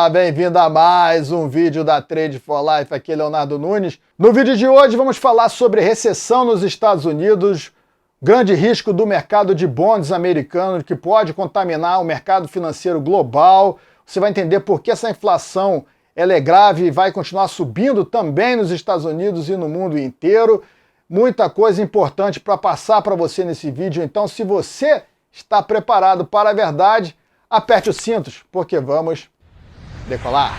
Olá, bem-vindo a mais um vídeo da Trade for Life, aqui é Leonardo Nunes. No vídeo de hoje vamos falar sobre recessão nos Estados Unidos, grande risco do mercado de bonds americano que pode contaminar o mercado financeiro global. Você vai entender por que essa inflação ela é grave e vai continuar subindo também nos Estados Unidos e no mundo inteiro. Muita coisa importante para passar para você nesse vídeo, então se você está preparado para a verdade, aperte os cintos, porque vamos decolar.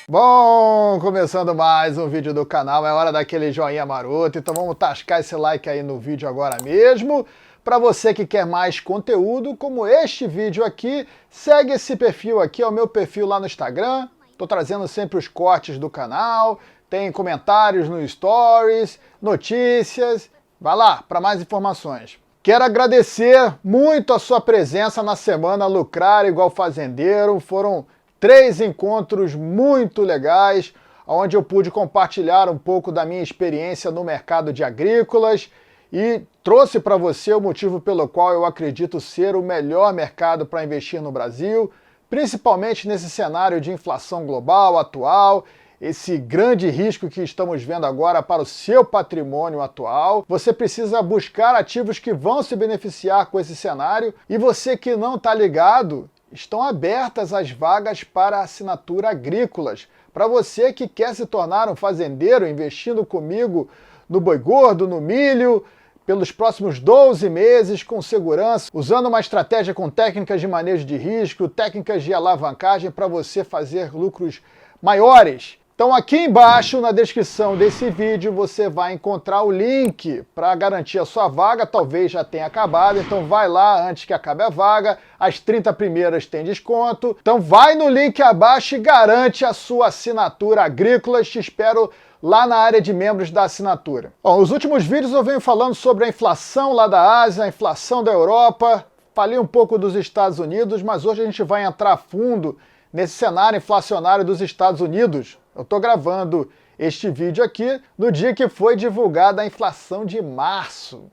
Bom, começando mais um vídeo do canal, é hora daquele joinha maroto, então vamos tascar esse like aí no vídeo agora mesmo. Para você que quer mais conteúdo como este vídeo aqui, segue esse perfil aqui, é o meu perfil lá no Instagram. Estou trazendo sempre os cortes do canal, tem comentários no Stories, notícias. Vai lá para mais informações. Quero agradecer muito a sua presença na semana Lucrar Igual Fazendeiro. Foram 3 encontros muito legais, onde eu pude compartilhar um pouco da minha experiência no mercado de agrícolas e trouxe para você o motivo pelo qual eu acredito ser o melhor mercado para investir no Brasil, principalmente nesse cenário de inflação global atual, esse grande risco que estamos vendo agora para o seu patrimônio atual. Você precisa buscar ativos que vão se beneficiar com esse cenário, e você que não está ligado, estão abertas as vagas para assinatura agrícolas. Para você que quer se tornar um fazendeiro investindo comigo no boi gordo, no milho, pelos próximos 12 meses com segurança, usando uma estratégia com técnicas de manejo de risco, técnicas de alavancagem para você fazer lucros maiores. Então aqui embaixo na descrição desse vídeo você vai encontrar o link para garantir a sua vaga, talvez já tenha acabado, então vai lá antes que acabe a vaga, as 30 primeiras têm desconto, então vai no link abaixo e garante a sua assinatura agrícolas, te espero lá na área de membros da assinatura. Bom, nos últimos vídeos eu venho falando sobre a inflação lá da Ásia, a inflação da Europa, falei um pouco dos Estados Unidos, mas hoje a gente vai entrar a fundo nesse cenário inflacionário dos Estados Unidos. Eu estou gravando este vídeo aqui no dia que foi divulgada a inflação de março.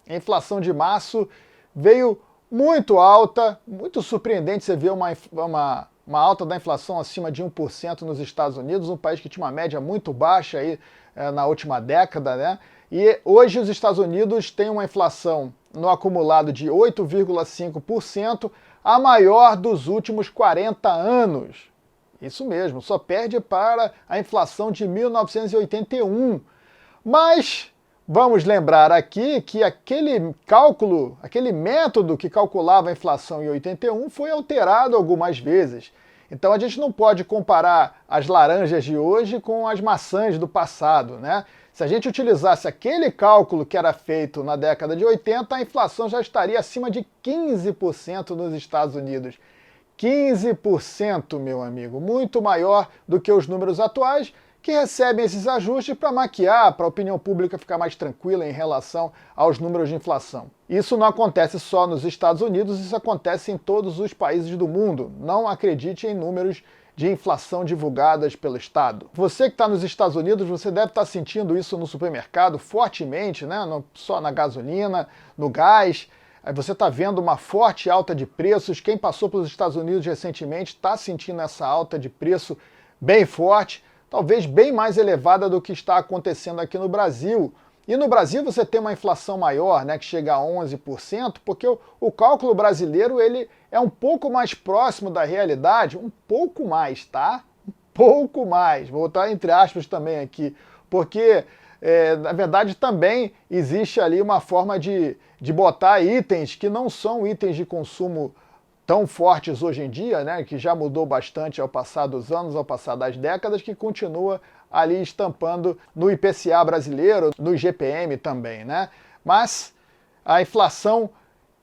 A inflação de março veio muito alta, muito surpreendente você ver uma alta da inflação acima de 1% nos Estados Unidos, um país que tinha uma média muito baixa aí, na última década, né? E hoje os Estados Unidos têm uma inflação no acumulado de 8,5%, a maior dos últimos 40 anos. Isso mesmo, só perde para a inflação de 1981. Mas vamos lembrar aqui que aquele cálculo, aquele método que calculava a inflação em 81 foi alterado algumas vezes. Então a gente não pode comparar as laranjas de hoje com as maçãs do passado, né? Se a gente utilizasse aquele cálculo que era feito na década de 80, a inflação já estaria acima de 15% nos Estados Unidos. 15%, meu amigo, muito maior do que os números atuais, que recebem esses ajustes para maquiar, para a opinião pública ficar mais tranquila em relação aos números de inflação. Isso não acontece só nos Estados Unidos, isso acontece em todos os países do mundo. Não acredite em números de inflação divulgadas pelo Estado. Você que está nos Estados Unidos, você deve estar sentindo isso no supermercado fortemente, né? Não só na gasolina, no gás. Aí você está vendo uma forte alta de preços. Quem passou pelos Estados Unidos recentemente está sentindo essa alta de preço bem forte, talvez bem mais elevada do que está acontecendo aqui no Brasil. E no Brasil você tem uma inflação maior, né, que chega a 11%, porque o cálculo brasileiro ele é um pouco mais próximo da realidade, um pouco mais, tá? Um pouco mais, vou botar entre aspas também aqui, porque na verdade também existe ali uma forma de botar itens que não são itens de consumo tão fortes hoje em dia, né, que já mudou bastante ao passar dos anos, ao passar das décadas, que continua ali estampando no IPCA brasileiro, no IGPM também, né? Mas a inflação,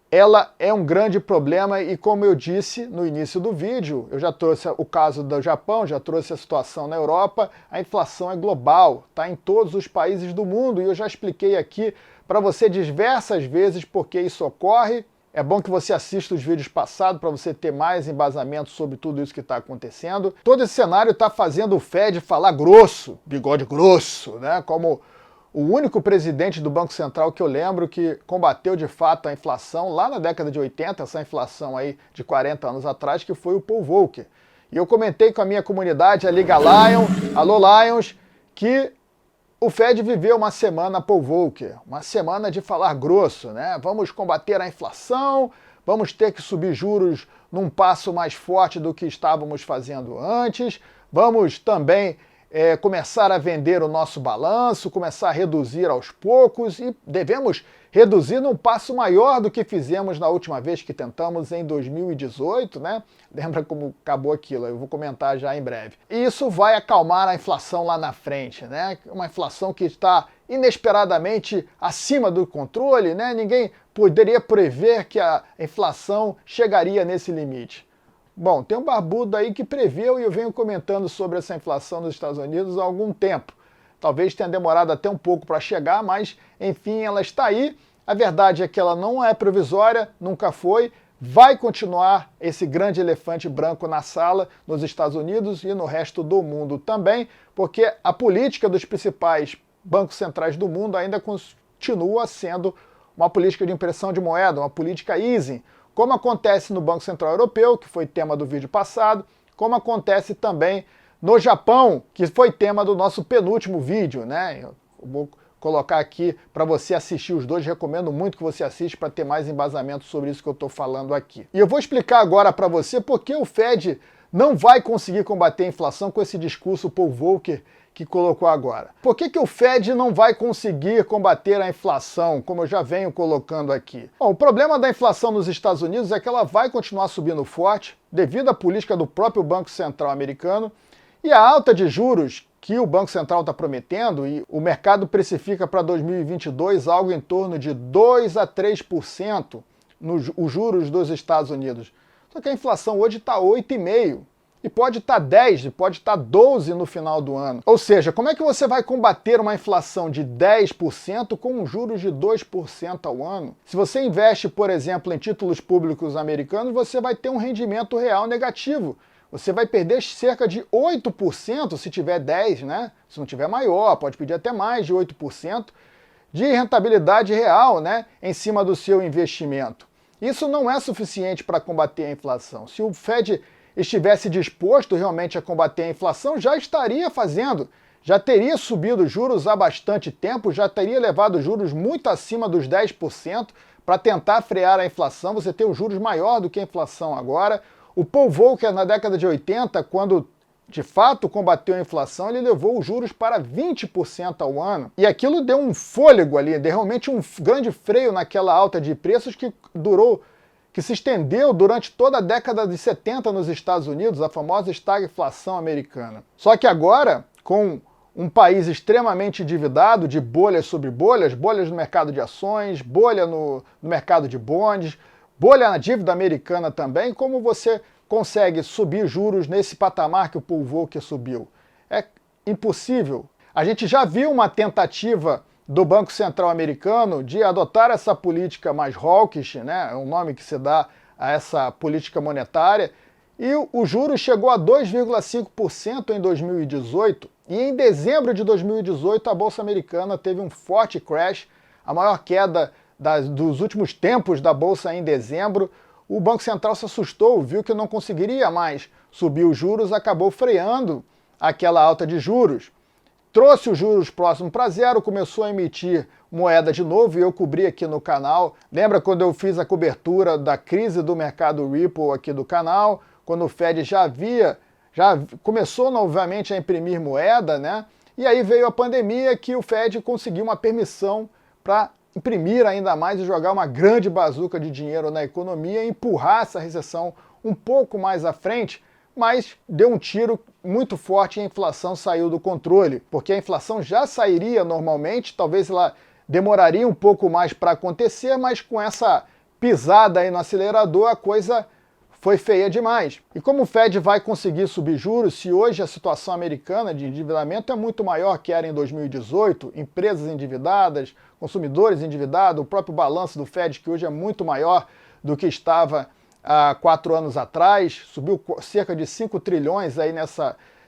ela é um grande problema e, como eu disse no início do vídeo, eu já trouxe o caso do Japão, já trouxe a situação na Europa, a inflação é global, está em todos os países do mundo e eu já expliquei aqui para você diversas vezes por que isso ocorre. É bom que você assista os vídeos passados para você ter mais embasamento sobre tudo isso que está acontecendo. Todo esse cenário está fazendo o Fed falar grosso, bigode grosso, né? Como o único presidente do Banco Central que eu lembro que combateu de fato a inflação lá na década de 80, essa inflação aí de 40 anos atrás, que foi o Paul Volcker. E eu comentei com a minha comunidade, a Liga Lion, alô Lions, que o Fed viveu uma semana Paul Volcker, uma semana de falar grosso, né? Vamos combater a inflação, vamos ter que subir juros num passo mais forte do que estávamos fazendo antes, vamos também começar a vender o nosso balanço, começar a reduzir aos poucos e devemos reduzir num passo maior do que fizemos na última vez que tentamos em 2018, né? Lembra como acabou aquilo? Eu vou comentar já em breve. E isso vai acalmar a inflação lá na frente, né? Uma inflação que está inesperadamente acima do controle, né? Ninguém poderia prever que a inflação chegaria nesse limite. Bom, tem um barbudo aí que preveu e eu venho comentando sobre essa inflação nos Estados Unidos há algum tempo. Talvez tenha demorado até um pouco para chegar, mas enfim, ela está aí. A verdade é que ela não é provisória, nunca foi, vai continuar esse grande elefante branco na sala nos Estados Unidos e no resto do mundo também, porque a política dos principais bancos centrais do mundo ainda continua sendo uma política de impressão de moeda, uma política easing, como acontece no Banco Central Europeu, que foi tema do vídeo passado, como acontece também no Japão, que foi tema do nosso penúltimo vídeo, né? Eu vou colocar aqui para você assistir os dois, recomendo muito que você assista para ter mais embasamento sobre isso que eu estou falando aqui. E eu vou explicar agora para você por que o Fed não vai conseguir combater a inflação com esse discurso Paul Volcker que colocou agora. Por que o Fed não vai conseguir combater a inflação, como eu já venho colocando aqui? Bom, o problema da inflação nos Estados Unidos é que ela vai continuar subindo forte devido à política do próprio Banco Central americano e a alta de juros que o Banco Central está prometendo, e o mercado precifica para 2022 algo em torno de 2 a 3% os juros dos Estados Unidos. Só que a inflação hoje está 8,5%. E pode estar 10, pode estar 12 no final do ano. Ou seja, como é que você vai combater uma inflação de 10% com um juros de 2% ao ano? Se você investe, por exemplo, em títulos públicos americanos, você vai ter um rendimento real negativo. Você vai perder cerca de 8% se tiver 10, né? Se não tiver maior, pode pedir até mais de 8% de rentabilidade real, né, em cima do seu investimento. Isso não é suficiente para combater a inflação. Se o Fed estivesse disposto realmente a combater a inflação, já estaria fazendo, já teria subido juros há bastante tempo, já teria levado juros muito acima dos 10% para tentar frear a inflação. Você tem os juros maior do que a inflação agora. O Paul Volcker, na década de 80, quando de fato combateu a inflação, ele levou os juros para 20% ao ano. E aquilo deu um fôlego ali, deu realmente um grande freio naquela alta de preços que se estendeu durante toda a década de 70 nos Estados Unidos, a famosa estagflação americana. Só que agora, com um país extremamente endividado, de bolhas sobre bolhas, bolhas no mercado de ações, bolha no mercado de bonds, bolha na dívida americana também, como você consegue subir juros nesse patamar que o Paul Volcker subiu? É impossível. A gente já viu uma tentativa do Banco Central americano de adotar essa política mais hawkish, né, é um nome que se dá a essa política monetária, e o juros chegou a 2,5% em 2018, e em dezembro de 2018 a Bolsa Americana teve um forte crash, a maior queda dos últimos tempos da Bolsa em dezembro. O Banco Central se assustou, viu que não conseguiria mais subir os juros, acabou freando aquela alta de juros. Trouxe os juros próximo para zero, começou a emitir moeda de novo, e eu cobri aqui no canal. Lembra quando eu fiz a cobertura da crise do mercado Ripple aqui do canal, quando o Fed já começou novamente a imprimir moeda, né? E aí veio a pandemia, que o Fed conseguiu uma permissão para imprimir ainda mais e jogar uma grande bazuca de dinheiro na economia e empurrar essa recessão um pouco mais à frente, mas deu um tiro muito forte e a inflação saiu do controle, porque a inflação já sairia normalmente, talvez ela demoraria um pouco mais para acontecer, mas com essa pisada aí no acelerador a coisa foi feia demais. E como o Fed vai conseguir subir juros se hoje a situação americana de endividamento é muito maior que era em 2018, empresas endividadas, consumidores endividados, o próprio balanço do Fed que hoje é muito maior do que estava há 4 anos atrás, subiu cerca de 5 trilhões aí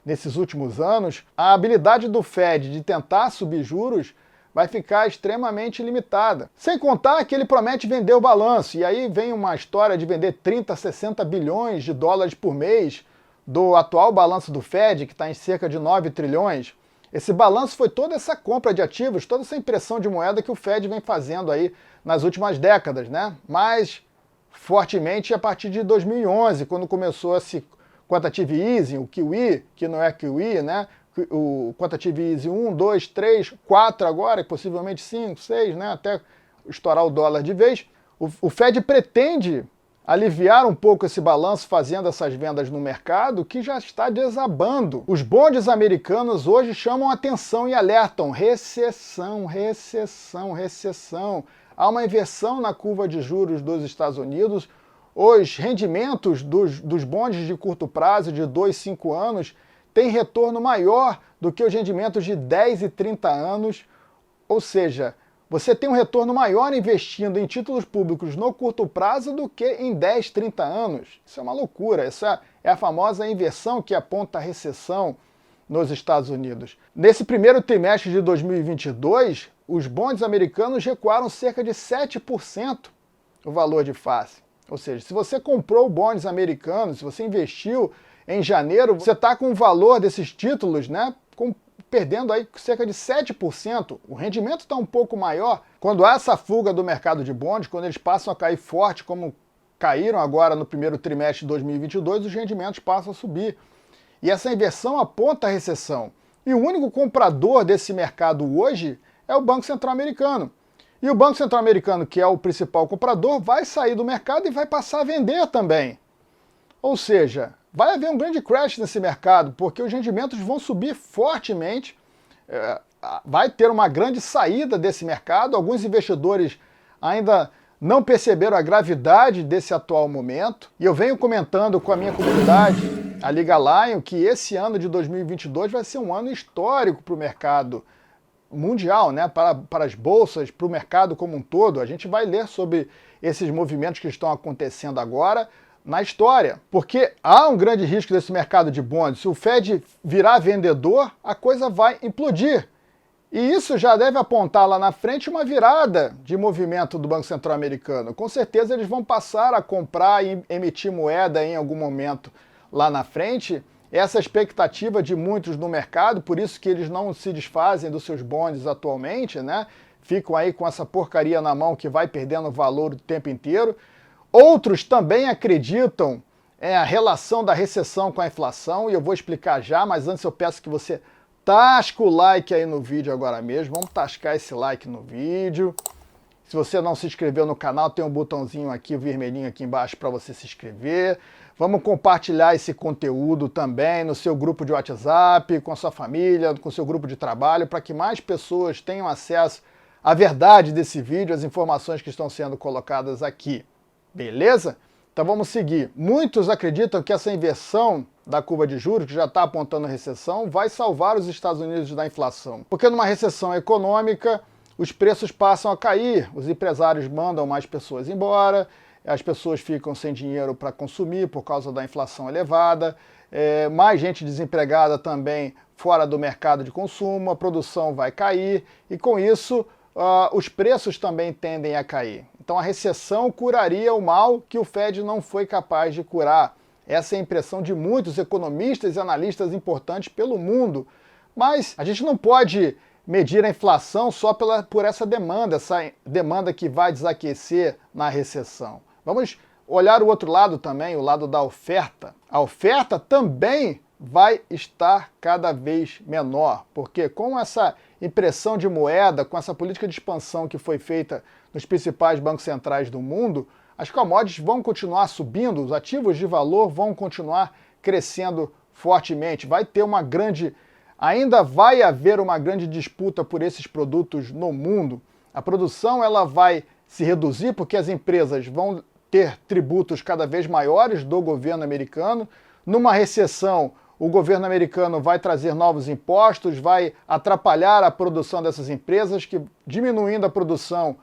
nesses últimos anos. A habilidade do Fed de tentar subir juros vai ficar extremamente limitada. Sem contar que ele promete vender o balanço, e aí vem uma história de vender 30, 60 bilhões de dólares por mês do atual balanço do Fed, que está em cerca de 9 trilhões. Esse balanço foi toda essa compra de ativos, toda essa impressão de moeda que o Fed vem fazendo aí nas últimas décadas, né? Mas fortemente a partir de 2011, quando começou esse quantitative easing, o QE, que não é QE, né? O quantitative easing 1, 2, 3, 4 agora, possivelmente 5, 6, né? Até estourar o dólar de vez. O Fed pretende aliviar um pouco esse balanço fazendo essas vendas no mercado que já está desabando. Os bondes americanos hoje chamam atenção e alertam: recessão, recessão, recessão. Há uma inversão na curva de juros dos Estados Unidos. Os rendimentos dos bondes de curto prazo, de 2, 5 anos, têm retorno maior do que os rendimentos de 10 e 30 anos. Ou seja, você tem um retorno maior investindo em títulos públicos no curto prazo do que em 10, 30 anos. Isso é uma loucura. Essa é a famosa inversão que aponta a recessão nos Estados Unidos. Nesse primeiro trimestre de 2022, os bondes americanos recuaram cerca de 7% o valor de face. Ou seja, se você comprou bondes americanos, se você investiu em janeiro, você está com o valor desses títulos, né, perdendo aí cerca de 7%. O rendimento está um pouco maior. Quando há essa fuga do mercado de bondes, quando eles passam a cair forte, como caíram agora no primeiro trimestre de 2022, os rendimentos passam a subir. E essa inversão aponta a recessão. E o único comprador desse mercado hoje é o Banco Central Americano. E o Banco Central Americano, que é o principal comprador, vai sair do mercado e vai passar a vender também. Ou seja, vai haver um grande crash nesse mercado, porque os rendimentos vão subir fortemente, vai ter uma grande saída desse mercado. Alguns investidores ainda não perceberam a gravidade desse atual momento, e eu venho comentando com a minha comunidade, a Liga Lion, que esse ano de 2022 vai ser um ano histórico para o mercado mundial, né? Para as bolsas, para o mercado como um todo. A gente vai ler sobre esses movimentos que estão acontecendo agora na história, porque há um grande risco desse mercado de bonds. Se o Fed virar vendedor, a coisa vai implodir. E isso já deve apontar lá na frente uma virada de movimento do Banco Central Americano. Com certeza eles vão passar a comprar e emitir moeda em algum momento lá na frente. Essa é a expectativa de muitos no mercado, por isso que eles não se desfazem dos seus bonds atualmente, né? Ficam aí com essa porcaria na mão que vai perdendo valor o tempo inteiro. Outros também acreditam em a relação da recessão com a inflação, e eu vou explicar já, mas antes eu peço que você tasque o like aí no vídeo agora mesmo. Vamos tascar esse like no vídeo. Se você não se inscreveu no canal, tem um botãozinho aqui, vermelhinho aqui embaixo para você se inscrever. Vamos compartilhar esse conteúdo também no seu grupo de WhatsApp, com a sua família, com o seu grupo de trabalho, para que mais pessoas tenham acesso à verdade desse vídeo, às informações que estão sendo colocadas aqui. Beleza? Então vamos seguir. Muitos acreditam que essa inversão da curva de juros, que já está apontando a recessão, vai salvar os Estados Unidos da inflação. Porque numa recessão econômica, os preços passam a cair, os empresários mandam mais pessoas embora, as pessoas ficam sem dinheiro para consumir por causa da inflação elevada, mais gente desempregada também fora do mercado de consumo, a produção vai cair e com isso os preços também tendem a cair. Então a recessão curaria o mal que o Fed não foi capaz de curar. Essa é a impressão de muitos economistas e analistas importantes pelo mundo. Mas a gente não pode medir a inflação só por essa demanda que vai desaquecer na recessão. Vamos olhar o outro lado também, o lado da oferta. A oferta também vai estar cada vez menor, porque com essa impressão de moeda, com essa política de expansão que foi feita nos principais bancos centrais do mundo, as commodities vão continuar subindo, os ativos de valor vão continuar crescendo fortemente. Ainda vai haver uma grande disputa por esses produtos no mundo. A produção ela vai se reduzir porque as empresas vão ter tributos cada vez maiores do governo americano. Numa recessão, o governo americano vai trazer novos impostos, vai atrapalhar a produção dessas empresas, que diminuindo a produção,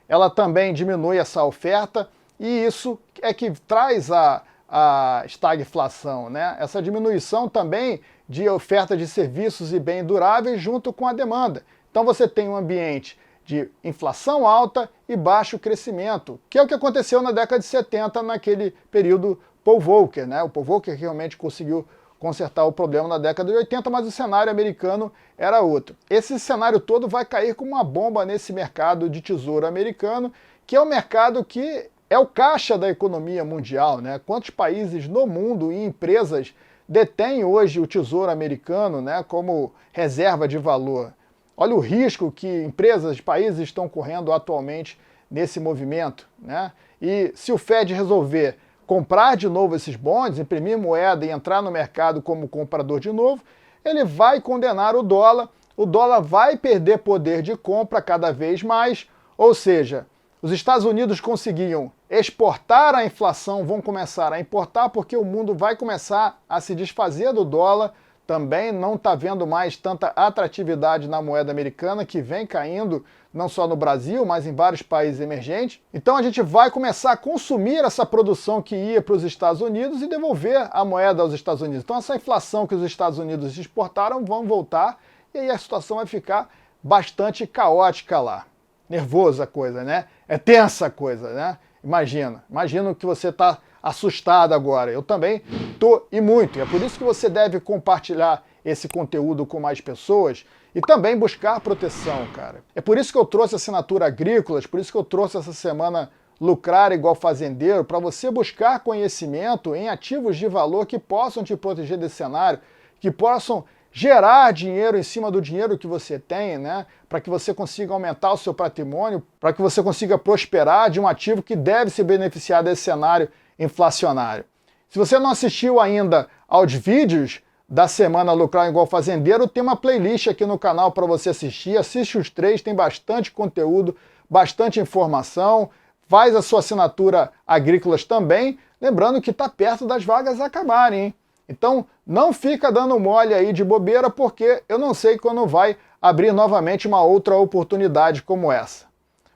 ela também diminui essa oferta, e isso é que traz a estagflação, né? Essa diminuição também de oferta de serviços e bens duráveis junto com a demanda. Então você tem um ambiente de inflação alta e baixo crescimento, que é o que aconteceu na década de 70, naquele período Paul Volcker, né? O Paul Volcker realmente conseguiu consertar o problema na década de 80, mas o cenário americano era outro. Esse cenário todo vai cair como uma bomba nesse mercado de tesouro americano, que é o mercado que é o caixa da economia mundial, né? Quantos países no mundo e empresas detêm hoje o tesouro americano, né, como reserva de valor? Olha o risco que empresas, países estão correndo atualmente nesse movimento, né? E se o Fed resolver comprar de novo esses bonds, imprimir moeda e entrar no mercado como comprador de novo, ele vai condenar o dólar vai perder poder de compra cada vez mais, ou seja, os Estados Unidos conseguiam exportar a inflação, vão começar a importar porque o mundo vai começar a se desfazer do dólar, também não está vendo mais tanta atratividade na moeda americana, que vem caindo não só no Brasil, mas em vários países emergentes. Então a gente vai começar a consumir essa produção que ia para os Estados Unidos e devolver a moeda aos Estados Unidos. Então essa inflação que os Estados Unidos exportaram vão voltar e aí a situação vai ficar bastante caótica lá. Nervosa a coisa, né? É tensa a coisa, né? Imagina que você está assustado agora. Eu também tô e muito. E é por isso que você deve compartilhar esse conteúdo com mais pessoas e também buscar proteção, cara. É por isso que eu trouxe assinatura agrícolas, por isso que eu trouxe essa semana Lucrar Igual Fazendeiro, para você buscar conhecimento em ativos de valor que possam te proteger desse cenário, que possam gerar dinheiro em cima do dinheiro que você tem, né? Para que você consiga aumentar o seu patrimônio, para que você consiga prosperar de um ativo que deve se beneficiar desse cenário inflacionário. Se você não assistiu ainda aos vídeos da semana Lucrar Igual Fazendeiro, tem uma playlist aqui no canal para você assistir. Assiste os três, tem bastante conteúdo, bastante informação. Faz a sua assinatura agrícolas também. Lembrando que está perto das vagas acabarem, hein? Então, não fica dando mole aí de bobeira, porque eu não sei quando vai abrir novamente uma outra oportunidade como essa.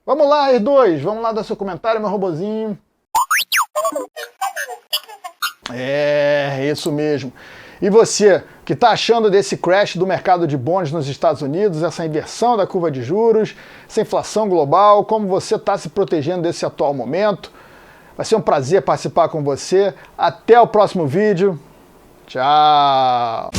Vamos lá, R2, vamos lá dar seu comentário, meu robozinho. É, isso mesmo. E você, que está achando desse crash do mercado de bonds nos Estados Unidos, essa inversão da curva de juros, essa inflação global, como você está se protegendo desse atual momento? Vai ser um prazer participar com você. Até o próximo vídeo. Tchau!